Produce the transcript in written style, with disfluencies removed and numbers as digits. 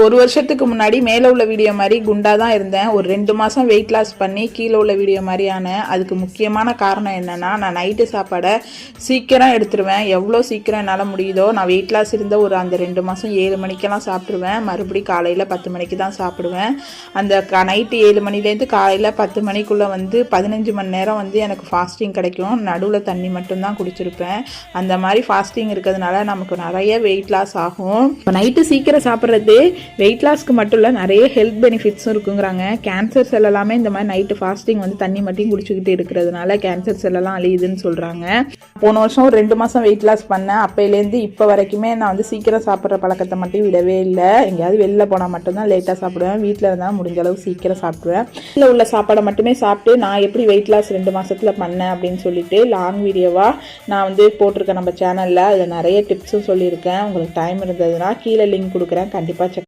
1 வருஷத்துக்கு முன்னாடி மேலே உள்ள வீடியோ மாதிரி குண்டாக தான் இருந்தேன். ஒரு 2 மாதம் வெயிட் லாஸ் பண்ணி கீழே உள்ள வீடியோ மாதிரி ஆனேன். அதுக்கு முக்கியமான காரணம் என்னென்னா, நான் நைட்டு சாப்பாடை சீக்கிரம் எடுத்துருவேன். எவ்வளோ சீக்கிரம் என்னால் முடியுதோ, நான் வெயிட் லாஸ் இருந்த ஒரு அந்த 2 மாதம் 7 மணிக்கெல்லாம் சாப்பிட்ருவேன். மறுபடியும் காலையில் 10 மணிக்கு தான் சாப்பிடுவேன். அந்த நைட்டு 7 மணிலேருந்து காலையில் 10 மணிக்குள்ளே 15 மணி நேரம் எனக்கு ஃபாஸ்டிங் கிடைக்கும். நடுவில் தண்ணி மட்டும்தான் குடிச்சிருப்பேன். அந்த மாதிரி ஃபாஸ்டிங் இருக்கிறதுனால நமக்கு நிறைய வெயிட் லாஸ் ஆகும். இப்போ நைட்டு சீக்கிரம் சாப்பிட்றது வெயிட் லாஸ்க்கு மட்டும் இல்லை, நிறைய ஹெல்த் பெனிஃபிட்ஸும் இருக்குங்கிறாங்க. கேன்சர் செல் எல்லாமே இந்த மாதிரி நைட்டு ஃபாஸ்டிங் தண்ணி மட்டும் குடிச்சுக்கிட்டு இருக்கிறதுனால கேன்சர் செல்லெல்லாம் அழியுதுன்னு சொல்கிறாங்க. போன வருஷம் 2 மாதம் வெயிட் லாஸ் பண்ணேன். அப்போலேருந்து இப்போ வரைக்குமே நான் சீக்கிரம் சாப்பிட்ற பழக்கத்தை மட்டும் விடவே இல்லை. எங்கேயாவது வெளில போனால் மட்டும்தான் லேட்டாக சாப்பிடுவேன். வீட்டில் இருந்தால் முடிஞ்ச அளவு சீக்கிரம் சாப்பிடுவேன். வீட்டில் உள்ள சாப்பாடை மட்டுமே சாப்பிட்டு நான் எப்படி வெயிட் லாஸ் 2 மாதத்தில் பண்ணேன் அப்படின்னு சொல்லிட்டு லாங் வீடியோவாக நான் போட்டிருக்கேன் நம்ம சேனலில். அதில் நிறைய டிப்ஸும் சொல்லியிருக்கேன். உங்களுக்கு டைம் இருந்ததுன்னா கீழே லிங்க் கொடுக்குறேன், கண்டிப்பாக செக்